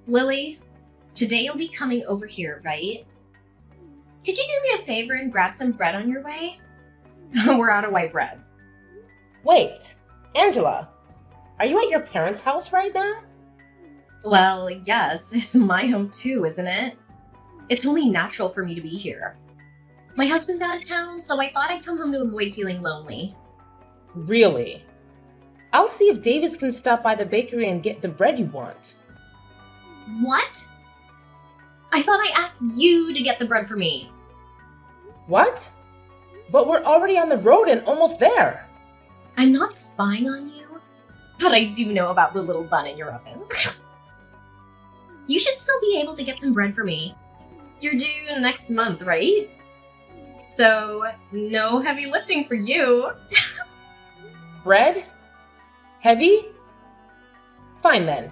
Lily, today you'll be coming over here, right? Could you do me a favor and grab some bread on your way? We're out of white bread. Wait, Angela, are you at your parents' house right now? Well, yes, it's my home too, isn't it? It's only natural for me to be here. My husband's out of town, so I thought I'd come home to avoid feeling lonely. Really? I'll see if Davis can stop by the bakery and get the bread you want. What? I thought I asked you to get the bread for me. What? But we're already on the road and almost there. I'm not spying on you, but I do know about the little bun in your oven. You should still be able to get some bread for me. You're due next month, right? So, no heavy lifting for you. Bread? Heavy? Fine then.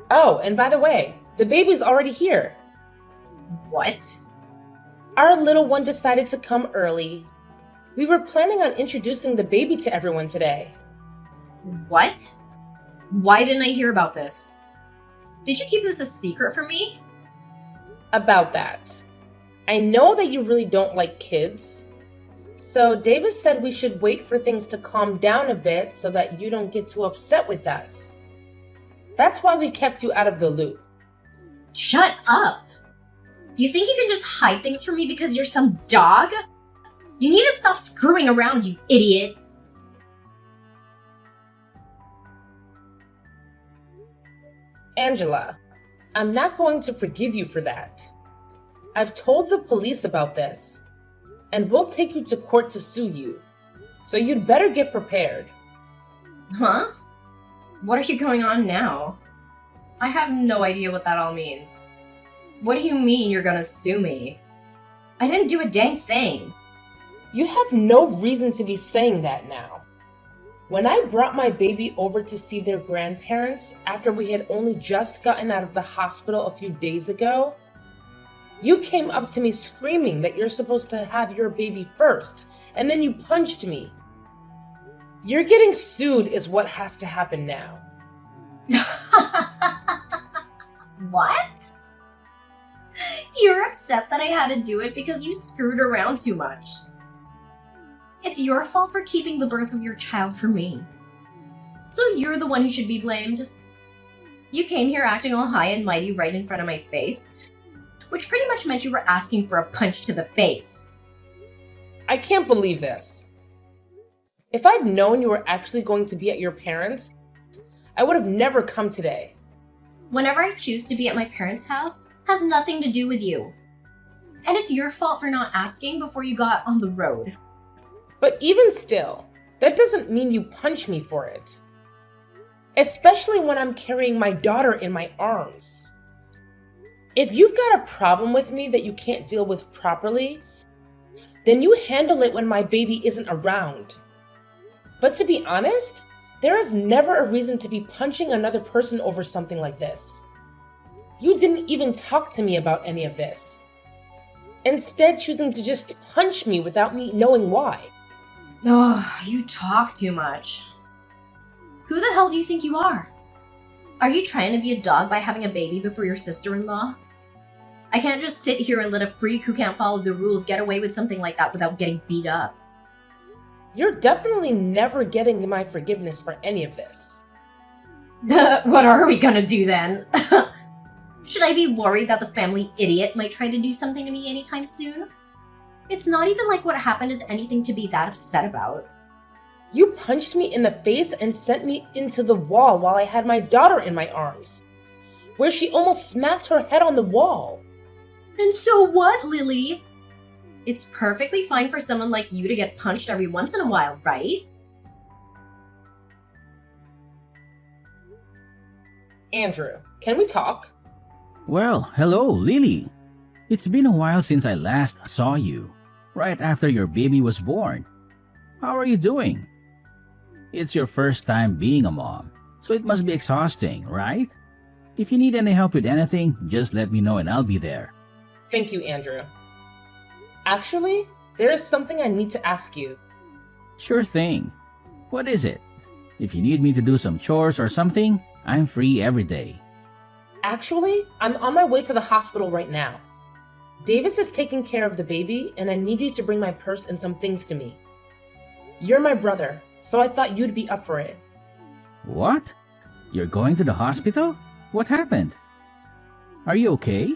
Oh, and by the way, the baby's already here. What? Our little one decided to come early. We were planning on introducing the baby to everyone today. What? Why didn't I hear about this? Did you keep this a secret from me? About that. I know that you really don't like kids. So Davis said we should wait for things to calm down a bit so that you don't get too upset with us. That's why we kept you out of the loop. Shut up! You think you can just hide things from me because you're some dog? You need to stop screwing around, you idiot! Angela, I'm not going to forgive you for that. I've told the police about this, and we'll take you to court to sue you. So you'd better get prepared. Huh? What are you going on now? I have no idea what that all means. What do you mean you're gonna sue me? I didn't do a dang thing. You have no reason to be saying that now. When I brought my baby over to see their grandparents after we had only just gotten out of the hospital a few days ago, you came up to me screaming that you're supposed to have your baby first, and then you punched me. You're getting sued is what has to happen now. What? You're upset that I had to do it because you screwed around too much. It's your fault for keeping the birth of your child from me. So you're the one who should be blamed. You came here acting all high and mighty right in front of my face, which pretty much meant you were asking for a punch to the face. I can't believe this. If I'd known you were actually going to be at your parents', I would have never come today. Whenever I choose to be at my parents' house has nothing to do with you. And it's your fault for not asking before you got on the road. But even still, that doesn't mean you punch me for it. Especially when I'm carrying my daughter in my arms. If you've got a problem with me that you can't deal with properly, then you handle it when my baby isn't around. But to be honest, there is never a reason to be punching another person over something like this. You didn't even talk to me about any of this. Instead, choosing to just punch me without me knowing why. Oh, you talk too much. Who the hell do you think you are? Are you trying to be a dog by having a baby before your sister-in-law? I can't just sit here and let a freak who can't follow the rules get away with something like that without getting beat up. You're definitely never getting my forgiveness for any of this. What are we gonna do then? Should I be worried that the family idiot might try to do something to me anytime soon? It's not even like what happened is anything to be that upset about. You punched me in the face and sent me into the wall while I had my daughter in my arms, where she almost smacked her head on the wall. And so what, Lily? It's perfectly fine for someone like you to get punched every once in a while, right? Andrew, can we talk? Well, hello, Lily. It's been a while since I last saw you, right after your baby was born. How are you doing? It's your first time being a mom, so it must be exhausting, right? If you need any help with anything, just let me know and I'll be there. Thank you, Andrew. Actually, there is something I need to ask you. Sure thing. What is it? If you need me to do some chores or something, I'm free every day. Actually, I'm on my way to the hospital right now. Davis is taking care of the baby, and I need you to bring my purse and some things to me. You're my brother, so I thought you'd be up for it. What? You're going to the hospital? What happened? Are you okay?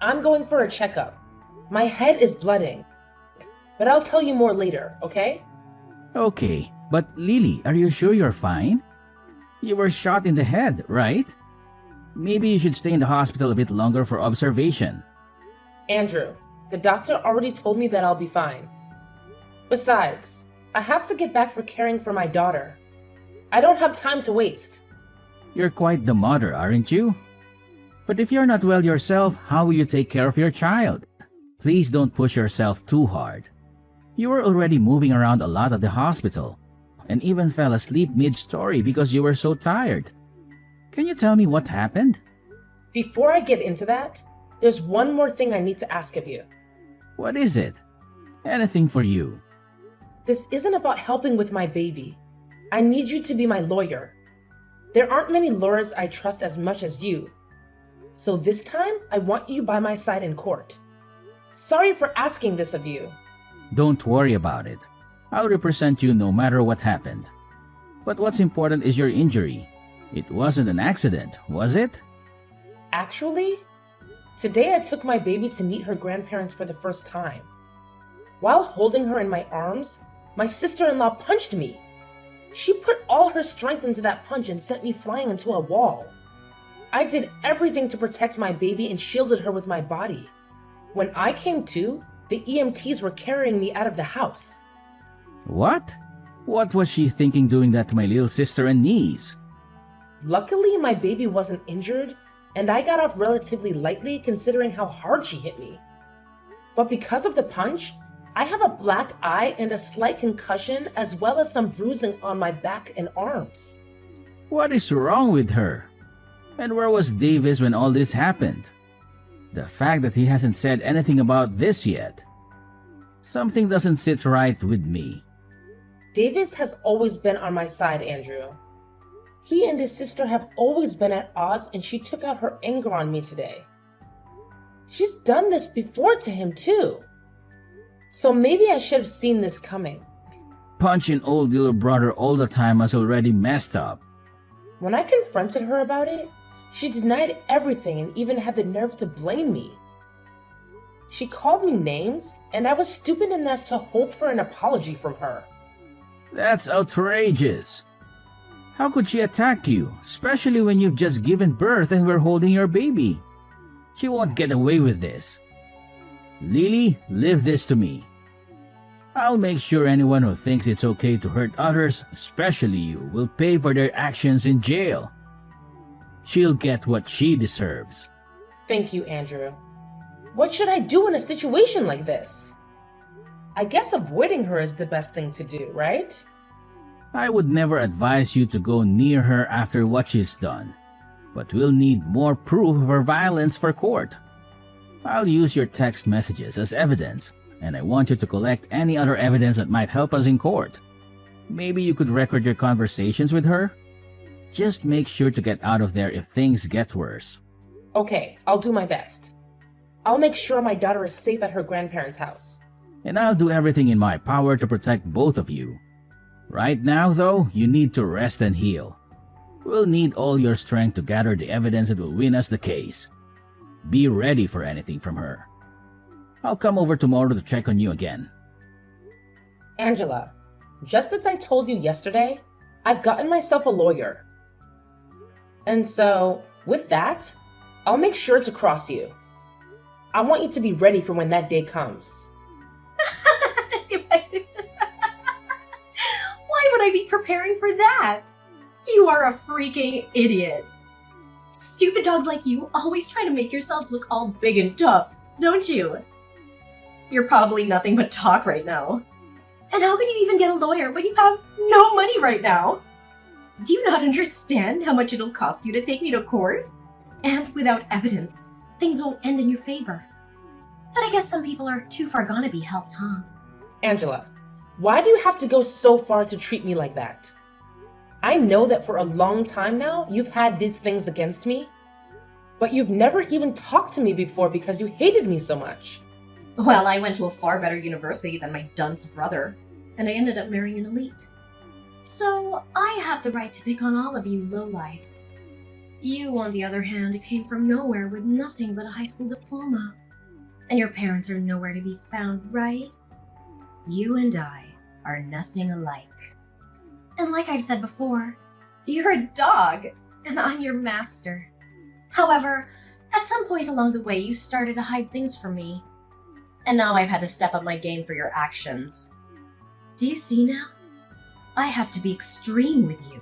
I'm going for a checkup. My head is blooding. But I'll tell you more later, okay? Okay, but Lily, are you sure you're fine? You were shot in the head, right? Maybe you should stay in the hospital a bit longer for observation. Andrew, the doctor already told me that I'll be fine. Besides, I have to get back for caring for my daughter. I don't have time to waste. You're quite the mother, aren't you? But if you're not well yourself, how will you take care of your child? Please don't push yourself too hard. You were already moving around a lot at the hospital, and even fell asleep mid-story because you were so tired. Can you tell me what happened? Before I get into that, there's one more thing I need to ask of you. What is it? Anything for you. This isn't about helping with my baby. I need you to be my lawyer. There aren't many lawyers I trust as much as you. So this time, I want you by my side in court. Sorry for asking this of you. Don't worry about it. I'll represent you no matter what happened. But what's important is your injury. It wasn't an accident, was it? Actually, today I took my baby to meet her grandparents for the first time. While holding her in my arms, my sister-in-law punched me. She put all her strength into that punch and sent me flying into a wall. I did everything to protect my baby and shielded her with my body. When I came to, the EMTs were carrying me out of the house. What? What was she thinking doing that to my little sister and niece? Luckily, my baby wasn't injured, and I got off relatively lightly considering how hard she hit me. But because of the punch, I have a black eye and a slight concussion as well as some bruising on my back and arms. What is wrong with her? And where was Davis when all this happened? The fact that he hasn't said anything about this yet. Something doesn't sit right with me. Davis has always been on my side, Andrew. He and his sister have always been at odds, and she took out her anger on me today. She's done this before to him too. So maybe I should have seen this coming. Punching old little brother all the time was already messed up. When I confronted her about it, she denied everything and even had the nerve to blame me. She called me names, and I was stupid enough to hope for an apology from her. That's outrageous. How could she attack you, especially when you've just given birth and we're holding your baby? She won't get away with this. Lily, leave this to me. I'll make sure anyone who thinks it's okay to hurt others, especially you, will pay for their actions in jail. She'll get what she deserves. Thank you, Andrew. What should I do in a situation like this? I guess avoiding her is the best thing to do, right? I would never advise you to go near her after what she's done, but we'll need more proof of her violence for court. I'll use your text messages as evidence, and I want you to collect any other evidence that might help us in court. Maybe you could record your conversations with her? Just make sure to get out of there if things get worse. Okay, I'll do my best. I'll make sure my daughter is safe at her grandparents' house. And I'll do everything in my power to protect both of you. Right now, though, you need to rest and heal. We'll need all your strength to gather the evidence that will win us the case. Be ready for anything from her. I'll come over tomorrow to check on you again. Angela, just as I told you yesterday, I've gotten myself a lawyer. And so, with that, I'll make sure to cross you. I want you to be ready for when that day comes. Why would I be preparing for that? You are a freaking idiot. Stupid dogs like you always try to make yourselves look all big and tough, don't you? You're probably nothing but talk right now. And how could you even get a lawyer when you have no money right now? Do you not understand how much it'll cost you to take me to court? And without evidence, things won't end in your favor. But I guess some people are too far gone to be helped, huh? Angela, why do you have to go so far to treat me like that? I know that for a long time now, you've had these things against me. But you've never even talked to me before because you hated me so much. Well, I went to a far better university than my dunce brother, and I ended up marrying an elite. So I have the right to pick on all of you lowlifes. You, on the other hand, came from nowhere with nothing but a high school diploma. And your parents are nowhere to be found, right? You and I are nothing alike. And like I've said before, you're a dog, and I'm your master. However, at some point along the way, you started to hide things from me. And now I've had to step up my game for your actions. Do you see now? I have to be extreme with you.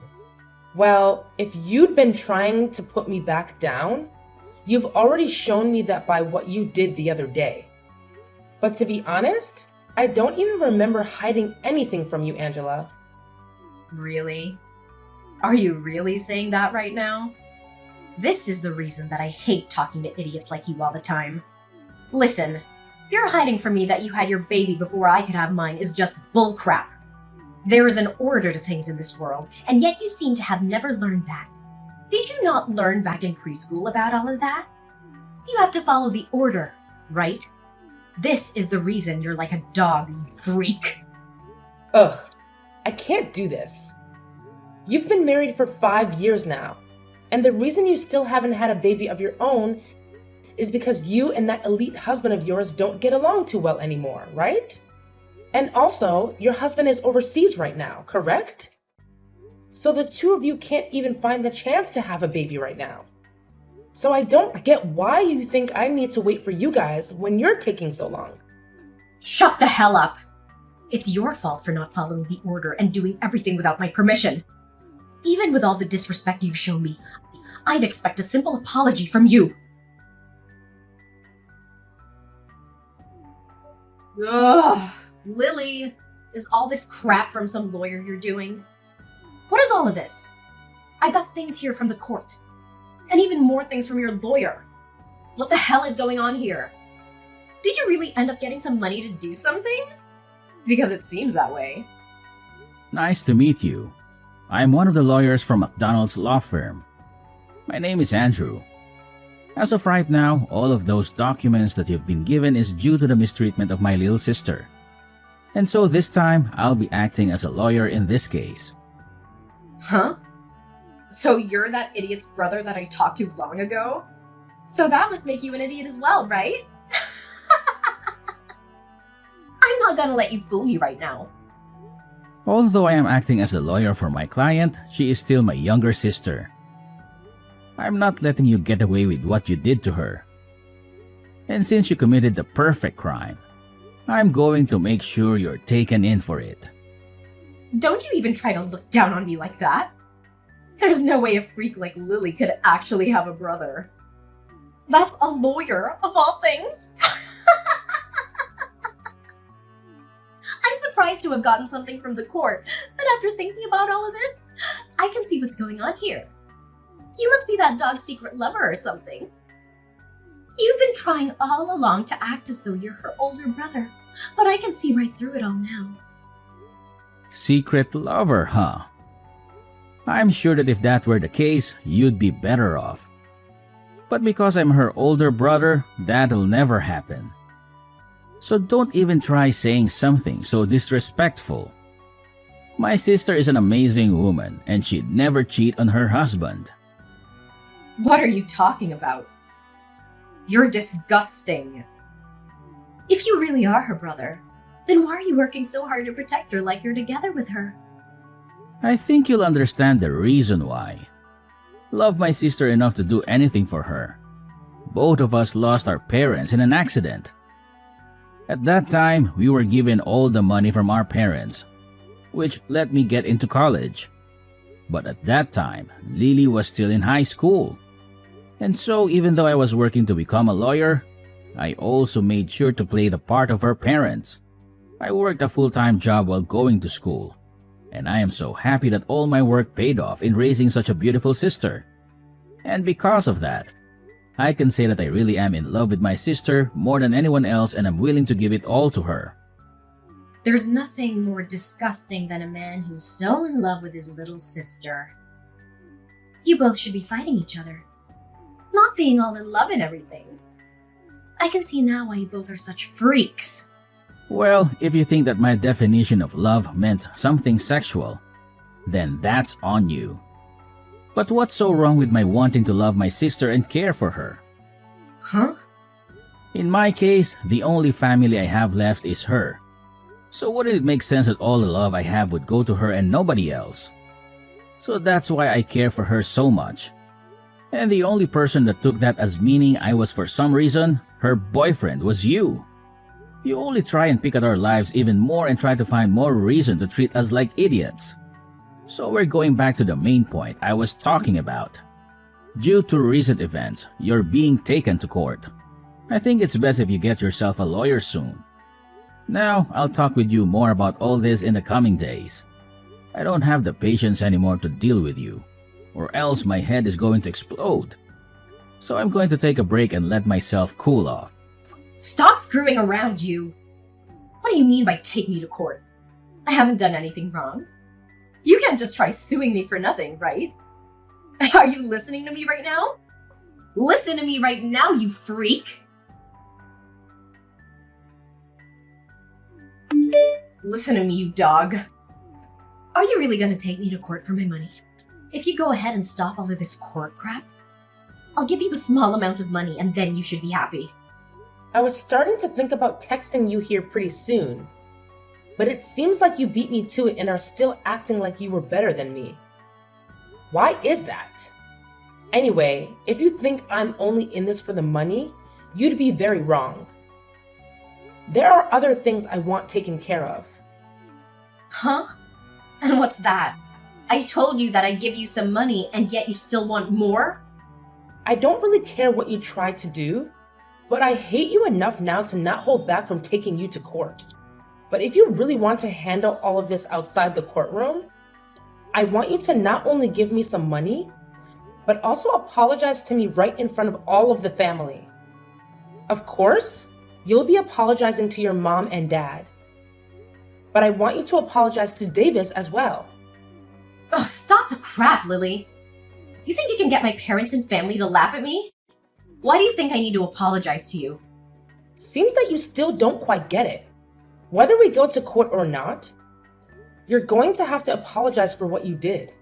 Well, if you'd been trying to put me back down, you've already shown me that by what you did the other day. But to be honest, I don't even remember hiding anything from you, Angela. Really? Are you really saying that right now? This is the reason that I hate talking to idiots like you all the time. Listen, you're hiding from me that you had your baby before I could have mine is just bullcrap. There is an order to things in this world, and yet you seem to have never learned that. Did you not learn back in preschool about all of that? You have to follow the order, right? This is the reason you're like a dog, you freak. Ugh, I can't do this. You've been married for 5 years now, and the reason you still haven't had a baby of your own is because you and that elite husband of yours don't get along too well anymore, right? And also, your husband is overseas right now, correct? So the two of you can't even find the chance to have a baby right now. So I don't get why you think I need to wait for you guys when you're taking so long. Shut the hell up! It's your fault for not following the order and doing everything without my permission. Even with all the disrespect you've shown me, I'd expect a simple apology from you. Ugh, Lily, is all this crap from some lawyer you're doing? What is all of this? I got things here from the court, and even more things from your lawyer. What the hell is going on here? Did you really end up getting some money to do something? Because it seems that way. Nice to meet you. I'm one of the lawyers from McDonald's law firm. My name is Andrew. As of right now, all of those documents that you've been given is due to the mistreatment of my little sister. And so this time, I'll be acting as a lawyer in this case. Huh? So you're that idiot's brother that I talked to long ago? So that must make you an idiot as well, right? I'm not gonna let you fool me right now. Although I am acting as a lawyer for my client, she is still my younger sister. I'm not letting you get away with what you did to her. And since you committed the perfect crime, I'm going to make sure you're taken in for it. Don't you even try to look down on me like that. There's no way a freak like Lily could actually have a brother. That's a lawyer, of all things. I'm surprised to have gotten something from the court, but after thinking about all of this, I can see what's going on here. You must be that dog's secret lover or something. You've been trying all along to act as though you're her older brother, but I can see right through it all now. Secret lover, huh? I'm sure that if that were the case, you'd be better off. But because I'm her older brother, that'll never happen. So don't even try saying something so disrespectful. My sister is an amazing woman and she'd never cheat on her husband. What are you talking about? You're disgusting. If you really are her brother, then why are you working so hard to protect her like you're together with her? I think you'll understand the reason why. Love my sister enough to do anything for her. Both of us lost our parents in an accident. At that time, we were given all the money from our parents, which let me get into college. But at that time, Lily was still in high school. And so even though I was working to become a lawyer, I also made sure to play the part of her parents. I worked a full-time job while going to school. And I am so happy that all my work paid off in raising such a beautiful sister. And because of that, I can say that I really am in love with my sister more than anyone else and I'm willing to give it all to her. There's nothing more disgusting than a man who's so in love with his little sister. You both should be fighting each other. Not being all in love and everything. I can see now why you both are such freaks. Well, if you think that my definition of love meant something sexual, then that's on you. But what's so wrong with my wanting to love my sister and care for her? Huh? In my case, the only family I have left is her. So wouldn't it make sense that all the love I have would go to her and nobody else? So that's why I care for her so much. And the only person that took that as meaning I was for some reason, her boyfriend, was you. You only try and pick at our lives even more and try to find more reason to treat us like idiots. So we're going back to the main point I was talking about. Due to recent events, you're being taken to court. I think it's best if you get yourself a lawyer soon. Now, I'll talk with you more about all this in the coming days. I don't have the patience anymore to deal with you, or else my head is going to explode. So I'm going to take a break and let myself cool off. Stop screwing around, you! What do you mean by take me to court? I haven't done anything wrong. You can't just try suing me for nothing, right? Are you listening to me right now? Listen to me right now, you freak! Listen to me, you dog. Are you really gonna take me to court for my money? If you go ahead and stop all of this court crap, I'll give you a small amount of money and then you should be happy. I was starting to think about texting you here pretty soon, but it seems like you beat me to it and are still acting like you were better than me. Why is that? Anyway, if you think I'm only in this for the money, you'd be very wrong. There are other things I want taken care of. Huh? And what's that? I told you that I'd give you some money and yet you still want more? I don't really care what you tried to do, but I hate you enough now to not hold back from taking you to court. But if you really want to handle all of this outside the courtroom, I want you to not only give me some money, but also apologize to me right in front of all of the family. Of course, you'll be apologizing to your mom and dad. But I want you to apologize to Davis as well. Oh, stop the crap, Lily. You think you can get my parents and family to laugh at me? Why do you think I need to apologize to you? Seems that you still don't quite get it. Whether we go to court or not, you're going to have to apologize for what you did.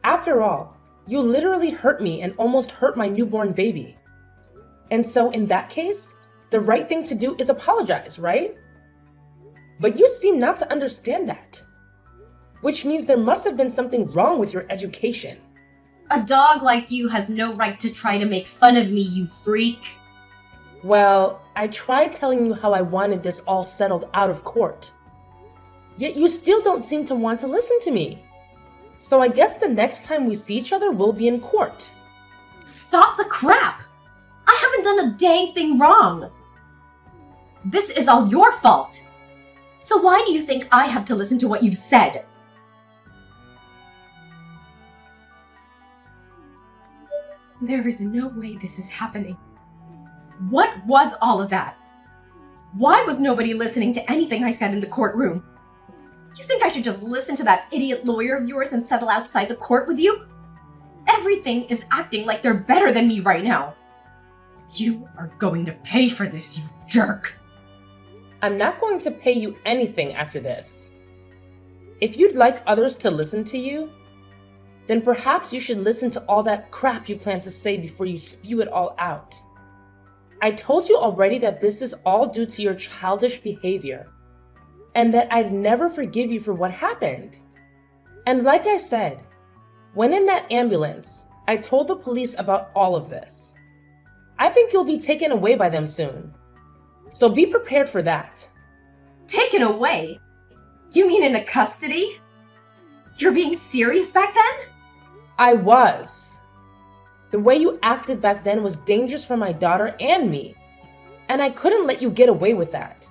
After all, you literally hurt me and almost hurt my newborn baby. And so in that case, the right thing to do is apologize, right? But you seem not to understand that. Which means there must have been something wrong with your education. A dog like you has no right to try to make fun of me, you freak. Well, I tried telling you how I wanted this all settled out of court. Yet you still don't seem to want to listen to me. So I guess the next time we see each other, we'll be in court. Stop the crap! I haven't done a dang thing wrong. This is all your fault. So why do you think I have to listen to what you've said? There is no way this is happening. What was all of that? Why was nobody listening to anything I said in the courtroom? You think I should just listen to that idiot lawyer of yours and settle outside the court with you? Everything is acting like they're better than me right now. You are going to pay for this, you jerk. I'm not going to pay you anything after this. If you'd like others to listen to you, then perhaps you should listen to all that crap you plan to say before you spew it all out. I told you already that this is all due to your childish behavior, and that I'd never forgive you for what happened. And like I said, when in that ambulance, I told the police about all of this. I think you'll be taken away by them soon. So be prepared for that. Taken away? Do you mean into custody? You're being serious back then? I was. The way you acted back then was dangerous for my daughter and me, and I couldn't let you get away with that.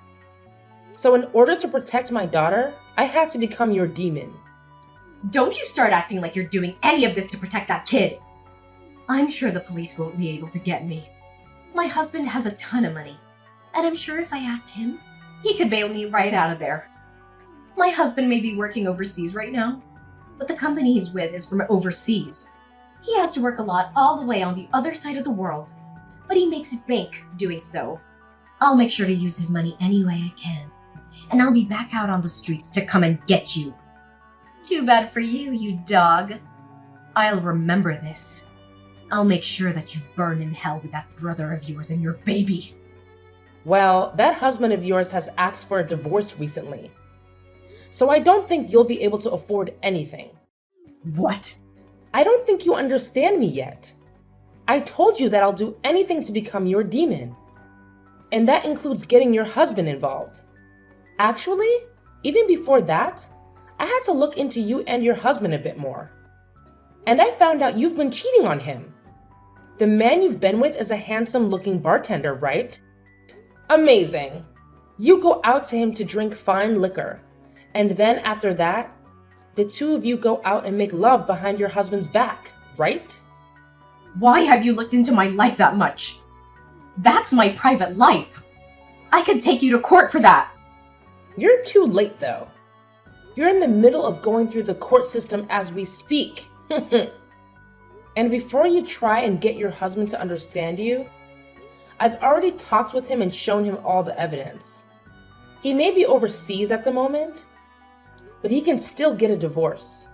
So in order to protect my daughter, I had to become your demon. Don't you start acting like you're doing any of this to protect that kid. I'm sure the police won't be able to get me. My husband has a ton of money, and I'm sure if I asked him, he could bail me right out of there. My husband may be working overseas right now, but the company he's with is from overseas. He has to work a lot all the way on the other side of the world, but he makes bank doing so. I'll make sure to use his money any way I can, and I'll be back out on the streets to come and get you. Too bad for you, you dog. I'll remember this. I'll make sure that you burn in hell with that brother of yours and your baby. Well, that husband of yours has asked for a divorce recently. So I don't think you'll be able to afford anything. What? I don't think you understand me yet. I told you that I'll do anything to become your demon. And that includes getting your husband involved. Actually, even before that, I had to look into you and your husband a bit more. And I found out you've been cheating on him. The man you've been with is a handsome-looking bartender, right? Amazing. You go out to him to drink fine liquor. And then after that, the two of you go out and make love behind your husband's back, right? Why have you looked into my life that much? That's my private life. I could take you to court for that. You're too late, though. You're in the middle of going through the court system as we speak. And before you try and get your husband to understand you, I've already talked with him and shown him all the evidence. He may be overseas at the moment, but he can still get a divorce.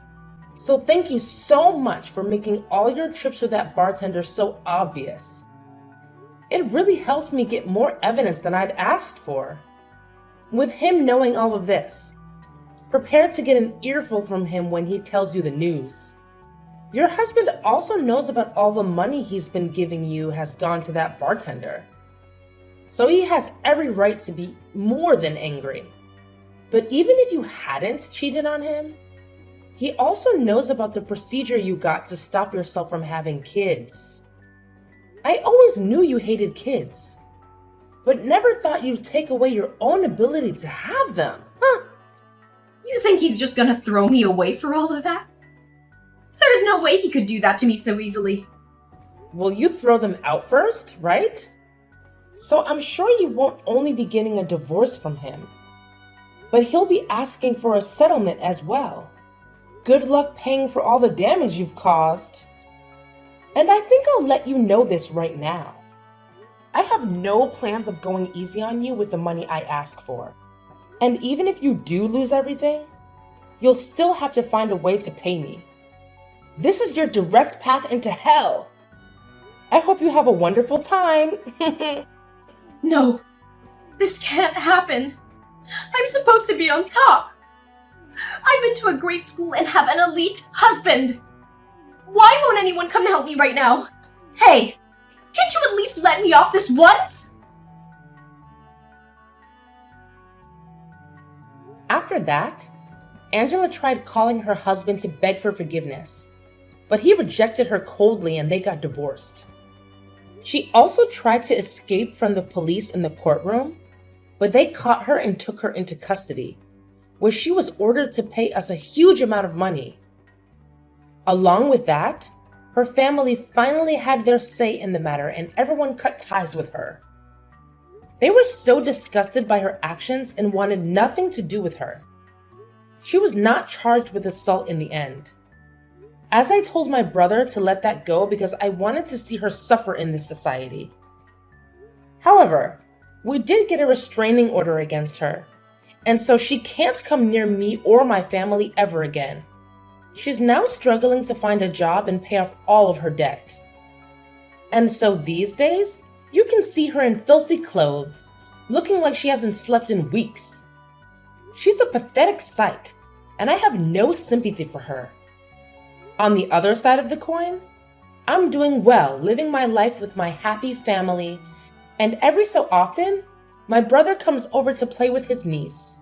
So thank you so much for making all your trips with that bartender so obvious. It really helped me get more evidence than I'd asked for. With him knowing all of this, prepare to get an earful from him when he tells you the news. Your husband also knows about all the money he's been giving you has gone to that bartender. So he has every right to be more than angry. But even if you hadn't cheated on him, he also knows about the procedure you got to stop yourself from having kids. I always knew you hated kids, but never thought you'd take away your own ability to have them, huh? You think he's just gonna throw me away for all of that? There's no way he could do that to me so easily. Well, you throw them out first, right? So I'm sure you won't only be getting a divorce from him, but he'll be asking for a settlement as well. Good luck paying for all the damage you've caused. And I think I'll let you know this right now. I have no plans of going easy on you with the money I ask for. And even if you do lose everything, you'll still have to find a way to pay me. This is your direct path into hell. I hope you have a wonderful time. No, this can't happen. I'm supposed to be on top. I've been to a great school and have an elite husband. Why won't anyone come help me right now? Hey, can't you at least let me off this once? After that, Angela tried calling her husband to beg for forgiveness, but he rejected her coldly and they got divorced. She also tried to escape from the police in the courtroom, but they caught her and took her into custody, where she was ordered to pay us a huge amount of money. Along with that, her family finally had their say in the matter and everyone cut ties with her. They were so disgusted by her actions and wanted nothing to do with her. She was not charged with assault in the end. As I told my brother to let that go because I wanted to see her suffer in this society. However, we did get a restraining order against her, and so she can't come near me or my family ever again. She's now struggling to find a job and pay off all of her debt. And so these days, you can see her in filthy clothes, looking like she hasn't slept in weeks. She's a pathetic sight, and I have no sympathy for her. On the other side of the coin, I'm doing well, living my life with my happy family, and every so often, my brother comes over to play with his niece.